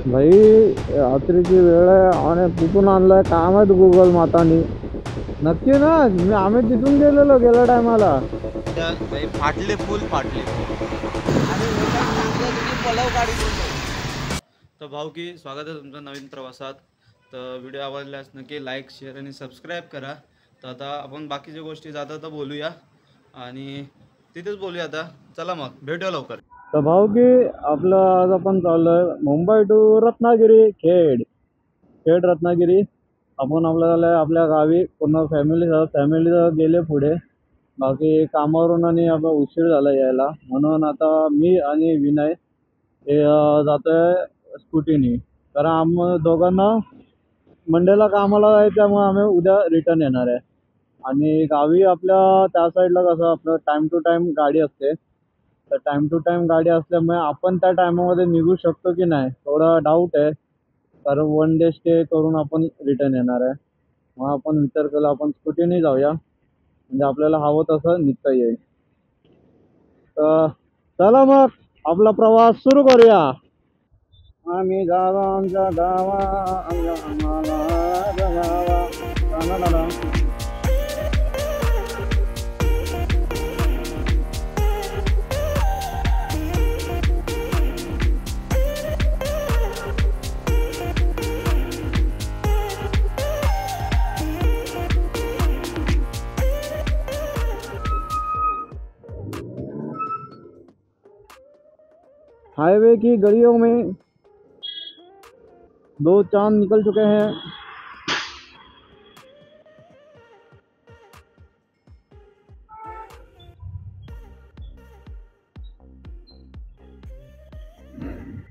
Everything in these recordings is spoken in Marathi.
भाई रात्रीची वेळ आहे आणि कुठून आणलाय काय माहित गुगल मातानी. नक्की ना, आम्ही तिथून गेलेलो गेल्या टायमाला. भाई फाटले फुल फाटले आणि एकाच चांगलं तुम्ही पलव गाडी बोलतो. तर भाऊ की स्वागत आहे तुमचं नवीन प्रवासात. तर व्हिडिओ आवडल्यास नक्की लाईक शेअर आणि सबस्क्राईब करा. तर आता आपण बाकीच्या गोष्टी जाता तर बोलूया आणि तिथेच बोलूया आता. चला मग भेटूया लवकर. तर भाऊ की आपलं आज आपण चाललोय मुंबई टू रत्नागिरी, खेड रत्नागिरी. आपण आपल्या गावी पूर्ण फॅमिली गेले पुढे. बाकी कामावरून आणि आपला उशीर झाला यायला, म्हणून आता मी आणि विनय हे जातोय स्कूटीनी. कारण दोघांना मंडेला कामाला जायचं, त्यामुळे आम्ही उद्या रिटर्न येणार आहे. आणि गावी आपल्या त्या साईडला कसं आपलं टाइम टू टाइम गाडी असते. तर टाइम टू टाइम गाडी असल्यामुळे आपण त्या टायमामध्ये निघू शकतो की नाही थोडा डाऊट आहे. कारण वन डे स्टे करून आपण रिटर्न येणार आहे. मग आपण विचार केला आपण स्कूटीने जाऊया, म्हणजे आपल्याला हवं तसं निघता येईल. तर चला मग आपला प्रवास सुरू करूया. आम्ही जावा आमच्या गावा, आमच्या आम्हाला जगावा. हाईवे की गलियों में दो चांद निकल चुके हैं.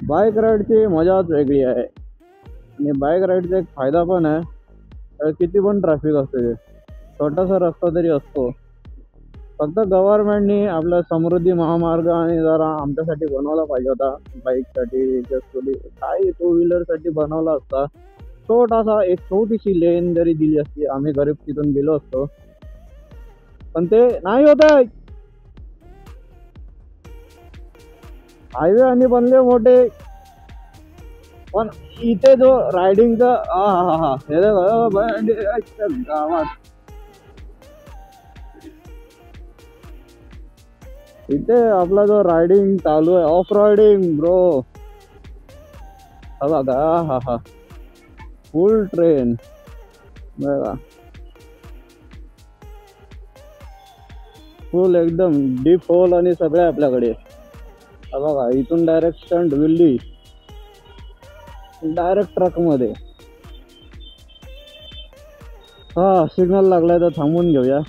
बाईक राईडची मजाच वेगळी आहे. आणि बाईक राईडचा एक फायदा पण आहे, किती पण ट्रॅफिक असते ते छोटासा रस्ता तरी असतो. फक्त गव्हर्नमेंटनी आपला समृद्धी महामार्ग आणि जरा आमच्यासाठी बनवला पाहिजे होता. बाईकसाठी काही टू व्हीलरसाठी बनवला असता. छोटासा एक छोटीशी लेन जरी दिली असती, आम्ही गरीब तिथून गेलो असतो. पण ते नाही होत आहे. हायवे आणि बनले मोठे, पण इथे जो रायडिंगचा गावात इथे आपला जो रायडिंग चालू आहे, ऑफ रायडिंग ब्रो. बघा हा फुल ट्रेन बघा, फुल एकदम डीप होल आणि सगळे आपल्याकडे. बघा इथून direct stunt Willey, direct truck मध्ये. हा सिग्नल लागलाय तर थांबून घेऊया.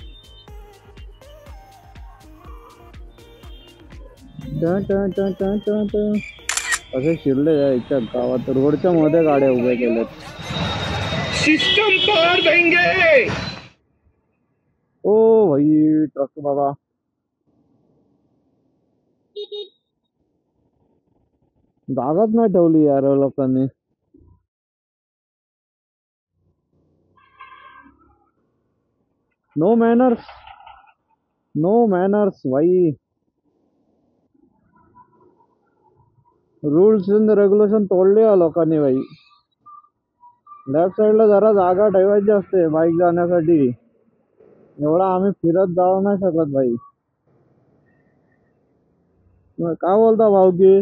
असे शिरले याच्या गावात रोडच्या मध्ये गाड्या उभ्या केल्यात. सिस्टम पार देंगे. ओ भाई ट्रक बाबा, जागाच नाही ठेवली यार लोकांनी. नो मॅनर्स, नो मॅनर्स भाई. रूल्स अँड रेग्युलेशन तोडले या लोकांनी भाई. लेफ्ट साईडला जरा जागा ठेवायची असते बाईक जाण्यासाठी. एवढा आम्ही फिरत जाऊ नाही शकत भाई. काय बोलता भाऊ की?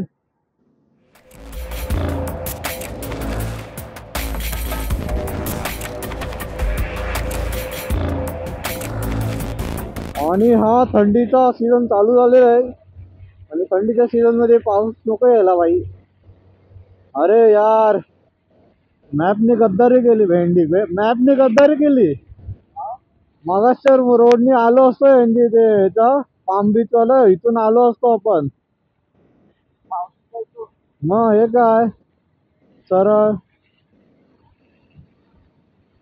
आणि हा थंडीचा सीझन चालू झालेला आहे, आणि थंडीच्या सीझन मध्ये पाऊस नको यायला भाई. अरे यार मॅपने गद्दारी केली, मॅपने गद्दारी केली. मागासच्या रोडने आलो असतो, म्हणजे ते ह्याचा पाम बीच वाला इथून आलो असतो आपण. मग हे काय सरळ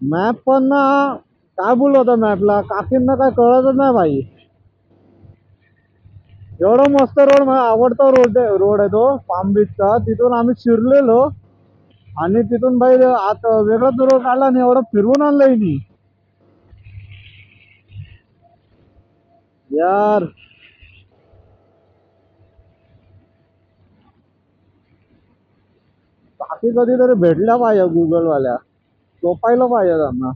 मॅप पण ना, काय बोललो होता मॅपला, काकींना काय कळतच नाही भाई. एवढा मस्त रोड, मला आवडता रोड आहे तो पाम बीचचा. तिथून आम्ही शिरलेलो आणि तिथून भाई आता वेगळाच रोड काढला आणि एवढं फिरवून आणलंय मी यार. बाकी कधीतरी भेटल्या पाहिजे गुगल वाल्या, झोपायला पाहिजे त्यांना.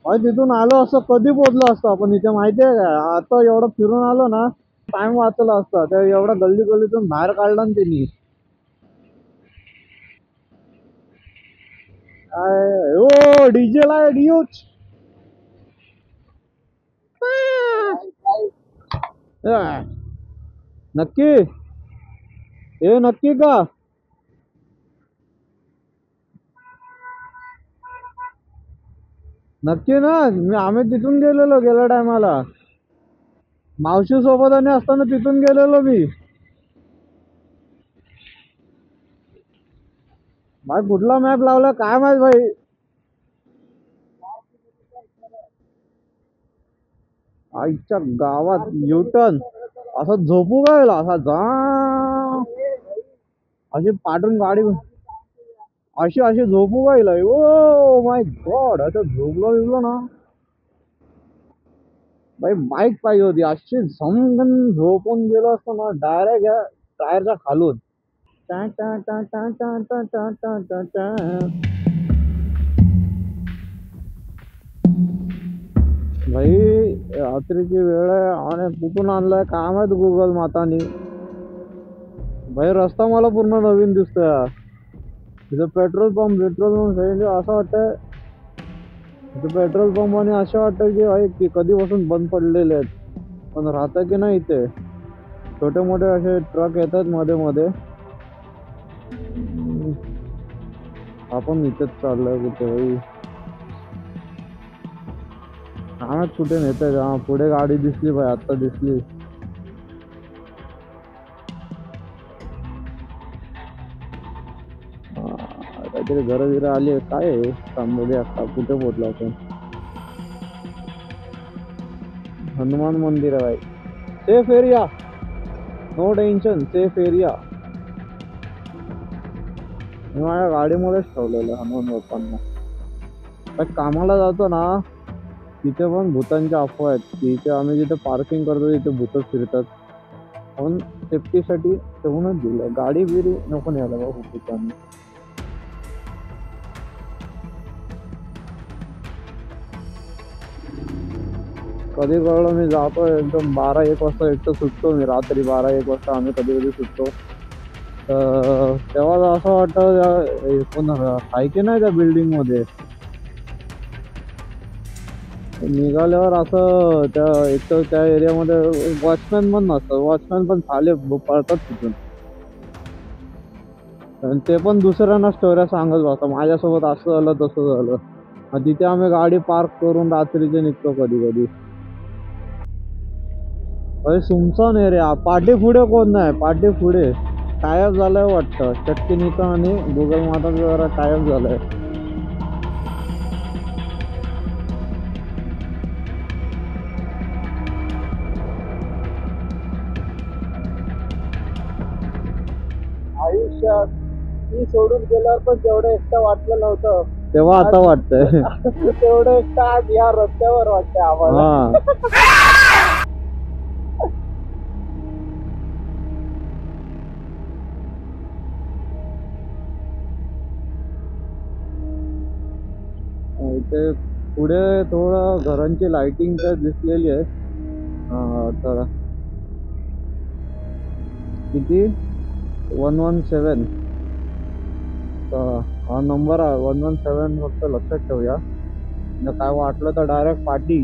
तिथून आलो असं कधी पोहोचलो असतो आपण इथे माहितीये का. आता एवढं फिरून आलो ना, टाइम वाचला असता. त्या एवढ्या गल्ली गल्लीतून बाहेर काढला ना त्यांनी. ओ डीजे ला डिओच नक्की, हे नक्की का. नक्की ना. आम्ही तिथून गेलेलो गेल्या टायमाला, मावशी सोबत आणि असताना तिथून गेलेलो मी. भाई कुठला मॅप लावला काय माहित भाई. आईच्या गावात युटर्न असं झोपू गायला असा जा, अशी पाठून गाडी अशी अशी झोपू गायला. ओ माय गॉड, असं झोपलो बिपलो ना भाई. बाईक पाहिजे होती अशी समजून झोपून गेलो असतो ना डायरेक्ट या टायरच्या खालून. टा टा टा टा टा टा टा टा टा टा. भाई रात्रीची वेळ आहे आणि कुठून आणलाय काय माहित गुगल मातानी. भाई रस्ता मला पूर्ण नवीन दिसतोय. तिथं पेट्रोल पंप असं वाटतंय. तिथं पेट्रोल पंप आणि असं वाटतं की भाई की कधीपासून बंद पडलेले आहेत, पण राहतं की नाही इथे. छोटे मोठे असे ट्रक येतात मध्ये मध्ये. आपण इथेच चाललोय कुठे भाई. हा कुठे नेतोय. हा पुढे गाडी दिसली भाई, आता दिसली. काहीतरी घर बिर आली काय तांबोली. आता कुठे पोहोचलो आपण. हनुमान मंदिर आहे भाई. Safe area, no tension, safe area. मी माझ्या गाडीमध्येच ठेवलेलं हनुमान बाप्पांना. कामाला जातो ना तिथे पण भूतांच्या अफवा आहेत. तिथे आम्ही जिथे पार्किंग करतो तिथे भूतच फिरतात. पण सेफ्टीसाठी ठेवूनच दिलं. गाडी बिरी नको न्यायला बाबा भूतांनी. कधी कळलं मी जातो एकदम 12-1 वाजता एकटं सुटतो मी. रात्री 12-1 वाजता आम्ही कधी कधी सुटतो. तेव्हा असं वाटतं कोण आहे की नाही त्या बिल्डिंग मध्ये. निघाल्यावर असं त्या एक तर त्या एरियामध्ये वॉचमॅन पण नसतं. वॉचमॅन पण झाले पळतात तिथून. आणि ते पण दुसऱ्यांना स्टोऱ्या सांगत बसतात, माझ्यासोबत असं झालं तसं झालं. मग तिथे आम्ही गाडी पार्क करून रात्रीचे निघतो कधी कधी. सुमसान एरिया. पाठी पुढे कोण नाही. पाठी पुढे टायप झालंय वाटतं. चटकीनीचा आणि गुगल माता जरा टायप झालाय. आयुष्यात मी सोडून गेल्यावर पण जेवढं एकटं वाटलं नव्हतं तेव्हा आता वाटतंय. तेवढं एकटं आज या रस्त्यावर वाटतंय आम्हाला. इथे पुढे थोडं घरांची लाइटिंग तर दिसलेली आहे. तर किती 117 हा नंबर आहे. 117 फक्त लक्षात ठेवूया. काय वाटलं तर डायरेक्ट पार्टी.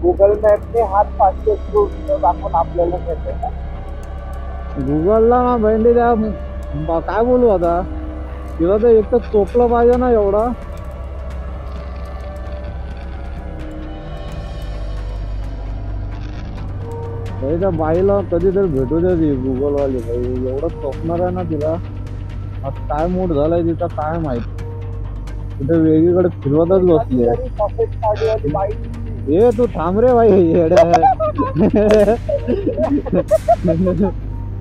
गुगल मॅपने हात 500 दाखवून आपल्याला घेतलं. गुगलला ना भेंडी द्या. काय बोलू आता. तिला तर एक तर चोपलं पाहिजे ना एवढा. त्या बाईला कधीतरी भेटू द्या ती गुगल वाली बाई. एवढं चोपणार आहे ना तिला. आता काय मूड झालाय तिचा काय माहित. तिथे वेगळीकडे फिरवतच बसली आहे. ये तू थांब रे भाई.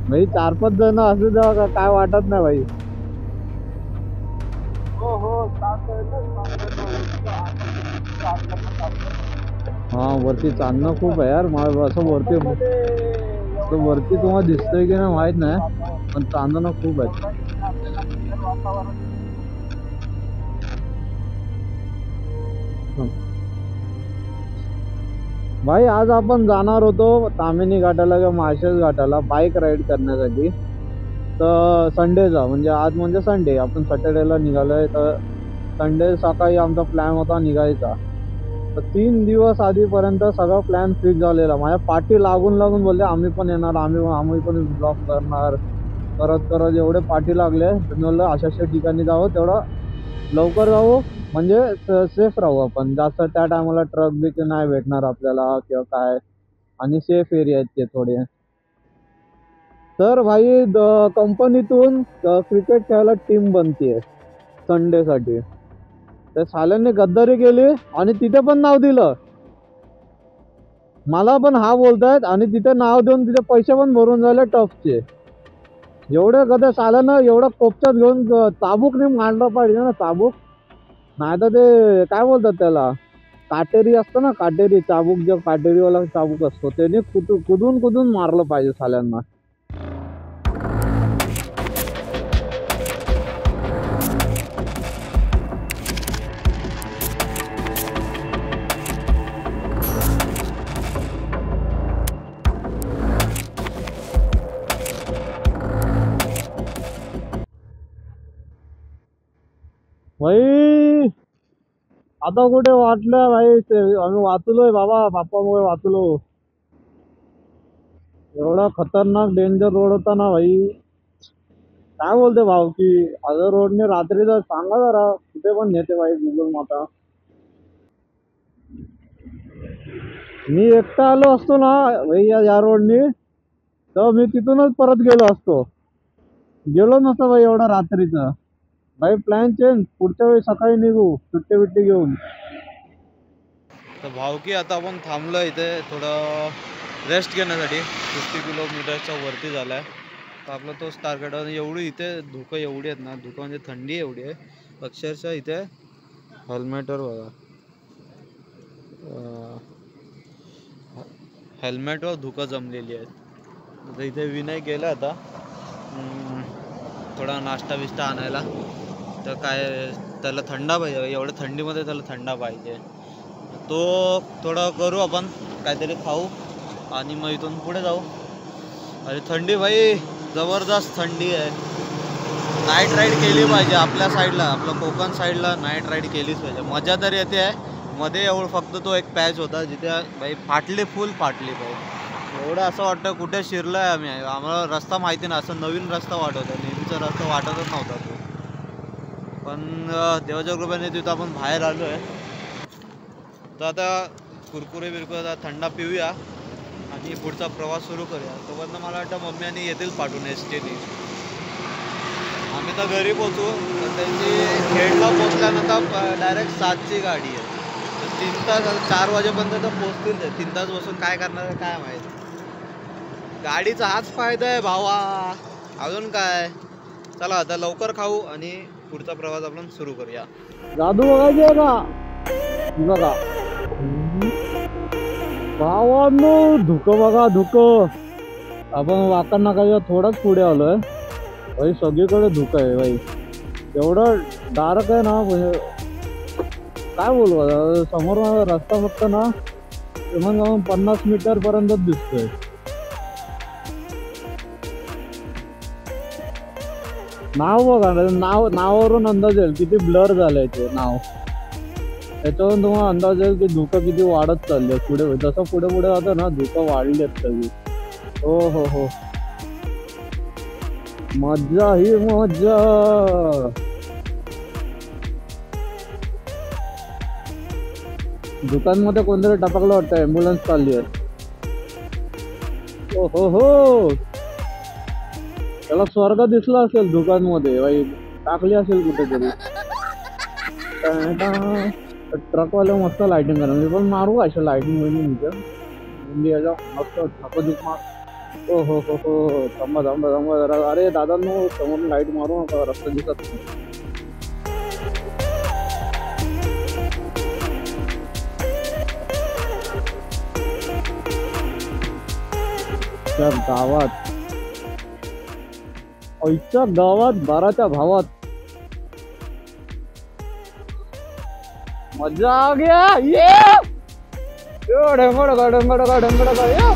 भाई 4-5 जण असू द्या काय वाटत नाही भाई. हो हा वरती चांदणं खूप आहे यार. मला असं वरती तुम्हाला दिसतंय की नाही माहित नाही, पण चांदणं खूप आहेत. भाई आज आपण जाणार होतो तामिनी घाटाला किंवा माळशेज घाटाला बाईक राईड करण्यासाठी. तर संडेचा म्हणजे आज म्हणजे संडे, आपण सॅटर्डेला निघालोय. तर संडे सकाळी आमचा प्लॅन होता निघायचा. तर 3 दिवस आधीपर्यंत सगळा प्लॅन फिक्स झालेला. माझ्या पाठी लागून लागून बोलले आम्ही पण येणार, आम्ही पण ब्लॉग करणार. करत करत एवढे पाठी लागले. तर म्हणलं अशा अशा ठिकाणी जावं, तेवढं लवकर जाऊ म्हणजे सेफ राहू आपण. जास्त त्या टायमाला ट्रक बिक नाही भेटणार आपल्याला किंवा काय. आणि सेफ एरिया आहेत ते थोडे. तर भाई कंपनीतून क्रिकेट खेळायला टीम बनतीये संडेसाठी. त्या साल्यांनी गद्दारी केली आणि तिथे पण नाव दिलं. मला पण हा बोलतायत आणि तिथे नाव देऊन तिथे पैसे पण भरून झाले टफचे. एवढे गद्या साल्यानं एवढा कोपच्यात घेऊन चाबूक नाही मांडलं पाहिजे ना, चाबूक. नाही तर ते काय बोलतात त्याला, काटेरी असतं ना, काटेरी चाबूक, जो काटेरीवाला चाबूक असतो त्याने कुदून कुदून मारलं पाहिजे साल्यांना. भाई आता कुठे वाटलं भाई, आम्ही वाचलोय बाबा, बाप्पामुळे वाचलो. एवढा खतरनाक डेंजर रोड होता ना भाई. काय बोलते भाऊ की अगर रोडने रात्रीचा सांगा जरा कुठे पण नेते भाई गुगल माता. मी एकटा आलो असतो ना भाई या रोडनी, तर मी तिथूनच परत गेलो असतो. गेलो नसतो भाई एवढा रात्रीचा. भाई प्लॅन चेंज, पुढच्या वेळी सकाळी निघू सुट्टी बिट्टी घेऊन. तर भावकी आता आपण थांबलो इथे थोडं रेस्ट घेण्यासाठी. 50 किलोमीटरच्या वरती झाला आहे. तर आपला तोच टार्गेट आहे. एवढी इथे धुकं एवढी आहेत ना, धुकं म्हणजे थंडी एवढी आहे अक्षरशः. इथे हेल्मेटवर बघा, हेल्मेटवर धुकं जमलेली आहेत. तर इथे विनय गेला आता थोडा नाश्ता बिष्टा आणायला. तर काय त्याला थंडा पाहिजे, एवढ्या थंडीमध्ये त्याला थंडा पाहिजे. तो थोडं करू आपण काहीतरी खाऊ आणि मग इथून पुढे जाऊ. अरे थंडी भाई जबरदस्त थंडी आहे. नाईट राईड केली पाहिजे आपल्या साईडला, आपल्या कोकण साईडला नाईट राईड केलीच पाहिजे. मजा तर येते आहे. मध्ये एवढं फक्त तो एक पॅच होता जिथे भाई फुल फाटली भाई. एवढं असं वाटतं कुठे शिरलं आहे आम्ही. आम्हाला रस्ता माहिती नाही, असं नवीन रस्ता वाटत होता. नेहमीचा रस्ता वाटतच नव्हता तो. पण देवाच्या कृपेने तिथं आपण बाहेर आलो आहे. तर आता कुरकुरे बिरकुरे थंडा पिऊया आणि पुढचा प्रवास सुरू करूया. तोपर्यंत मला वाटतं मम्मी आणि येतील पाठवून एसटीने. आम्ही तर घरी पोचू. तर त्यांची खेडला पोचल्यानंतर डायरेक्ट 7ची गाडी आहे. तर 3 तास, 4 वाजेपर्यंत तर पोचतील ते. 3 तास बसून काय करणार काय माहीत. गाडीचा हाच फायदा आहे भावा, अजून काय. चला आता लवकर खाऊ आणि पुढचा प्रवास आपण सुरू करूया. जादू बघायची आहे का बघा भावांनो, धुकं बघा धुकं. आपण वाकड नाकाच्या थोडाच पुढे आलोय भाई. सगळीकडे धुकं आहे भाई. एवढं डार्क आहे ना, म्हणजे काय बोलू. समोर रस्ता फक्त ना जाऊन 50 मीटर पर्यंतच दिसतोय. नाव बघा, नावावरून अंदाज येईल किती ब्लर झालंय ते नाव. त्याच्यावरून तुम्हाला अंदाज येईल की धुकं किती वाढत चालले. पुढे जसं पुढे पुढे जातं ना धुकं वाढलेत सगळी. हो हो हो, मज्जा ही मज्जा. दुकानमध्ये कोणतरी टपकलं वाटतं, ॲम्ब्युलन्स चालली आहे. हो हो हो, त्याला स्वर्ग दिसला असेल दुकानमध्ये भाई, टाकली असेल कुठेतरी. ट्रकवाले मस्त लाइटिंग करा. मी पण मारू अशा लाइटिंग मध्ये इंडियाच्या मस्त ठाकूक मार. हो हो हो हो, थांबा थांबा थांबा जरा. अरे दादांनो समोर लाईट मारू नका, रस्ता दिसत नाही. आईच्या गावात बाराच्या भावात मजा आ गया ये ढंगड़ ये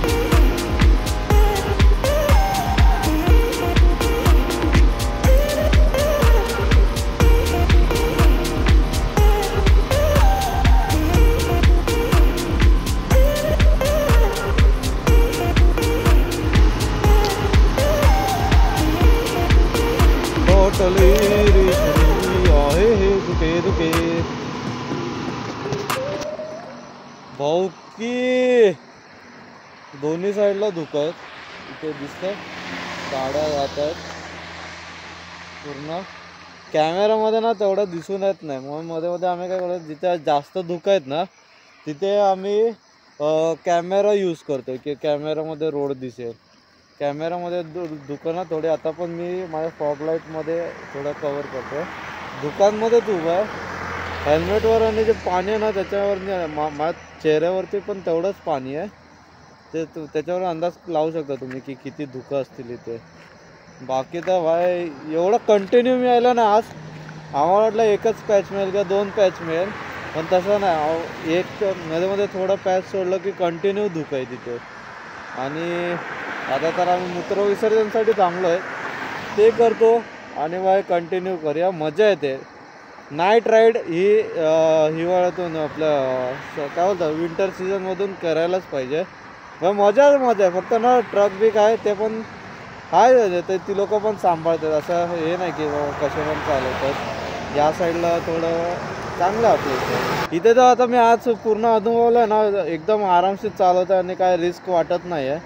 भाऊ की दोन्ही साईडला धुकत इथे दिसतंय, गाड्या जात आहेत पूर्ण. कॅमेरामध्ये ना तेवढं दिसून येत नाही, म्हणून मध्ये मध्ये आम्ही काय करतो, जिथे जास्त धुकं आहेत ना तिथे आम्ही कॅमेरा यूज करतो की कॅमेरामध्ये रोड दिसेल. कॅमेरामध्ये धुकं ना थोडे आता पण मी माझ्या फॉग लाईटमध्ये थोडं कवर करतो. दुकानमध्येच उभा आहे, हेल्मेटवर आणि जे पाणी आहे ना त्याच्यावर माझ्या चेहऱ्यावरती पण तेवढंच पाणी आहे. ते त्याच्यावर अंदाज लावू शकता तुम्ही की किती धुकं असतील इथे. बाकी तर भाई एवढं कंटिन्यू मिळालं ना आज, आम्हाला वाटलं एकच पॅच मिळेल किंवा 2 पॅच मिळेल, पण तसं नाही. एक मध्ये मध्ये थोडं पॅच सोडलं की कंटिन्यू धुकं आहे तिथे. आणि आता तर आम्ही मूत्रविसर्जनसाठी थांबलो आहे, ते करतो आणि भाई कंटिन्यू करूया. मजा येते. नाईट राईड ही हिवाळ्यातून आपलं काय बोलतं विंटर सीझनमधून करायलाच पाहिजे. मजा आहे. फक्त ना ट्रक बी काय ते पण आहे ते ती लोक पण सांभाळतात, असं हे नाही की कसे पण चालवतात. या साईडला थोडं चांगलं आपलं इथे. तर आता मी आज पूर्ण अनुभवलं ना, एकदम आरामशीर चालवतं आणि काय रिस्क वाटत नाही आहे.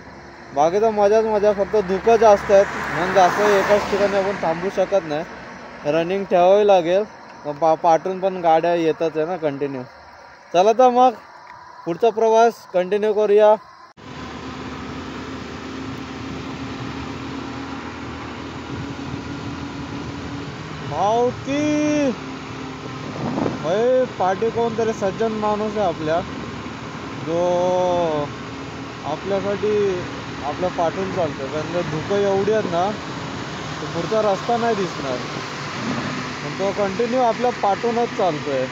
बाकी तर मजा. फक्त धुकं जास्त आहेत म्हणून जास्त एकाच ठिकाणी आपण थांबू शकत नाही, रनिंग ठेवावी लागेल. पाठून पण गाड्या येतात आहे ना कंटिन्यू. चला तर मग पुढचा प्रवास कंटिन्यू करूया. भाऊ की पाठी कोणतरी सज्जन माणूस आहे आपल्या, जो आपल्यासाठी आपल्या पाठून चालतो. कारण धुकं एवढी आहेत ना तो पुढचा रस्ता नाही दिसणार, पण तो कंटिन्यू आपल्या पाठूनच चालतोय,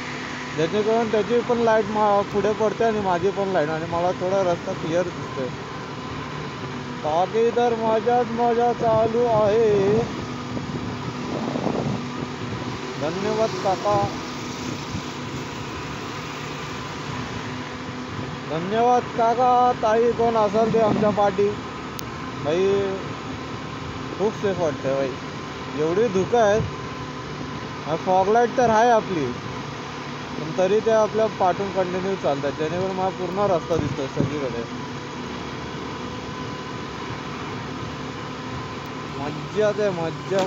जेणेकरून त्याची पण लाईट पुढे पडते आणि माझी पण लाईट, आणि मला थोडा रस्ता क्लिअर दिसतोय. बाकी तर मजा चालू आहे. धन्यवाद काका, धन्यवाद काका ताई कोण असेल ते आमच्या पाठी. भाई खूप सेफ वाटतं भाई, एवढी धुकं आहेत. फॉग लाईट तर आहे आपली, पण तरी ते आपल्या पाठून कंटिन्यू चालतात, जेणेकरून मला पूर्ण रस्ता दिसतो सगळीकडे. मज्जाच आहे, मज्जा.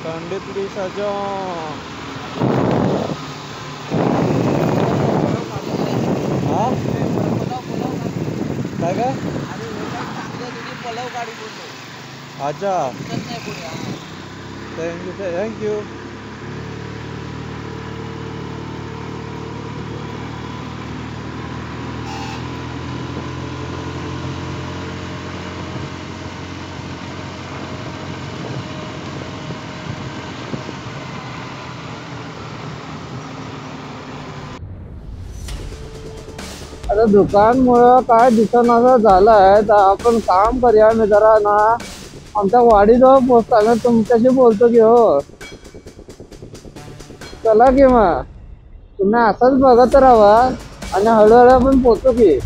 थंडीतली सजा. हा काय पलव गाडी बोलतो. अच्छा थँक्यू. आता दुकानमुळं काय दिसनासं झालंय, तर आपण काम करूया. मी जरा ना आमच्या वाडीजवळ पोचता, मी तुमच्याशी बोलतो की हो. चला की मग तुम्ही असंच बघत राहा आणि हळूहळू आपण पोचू की.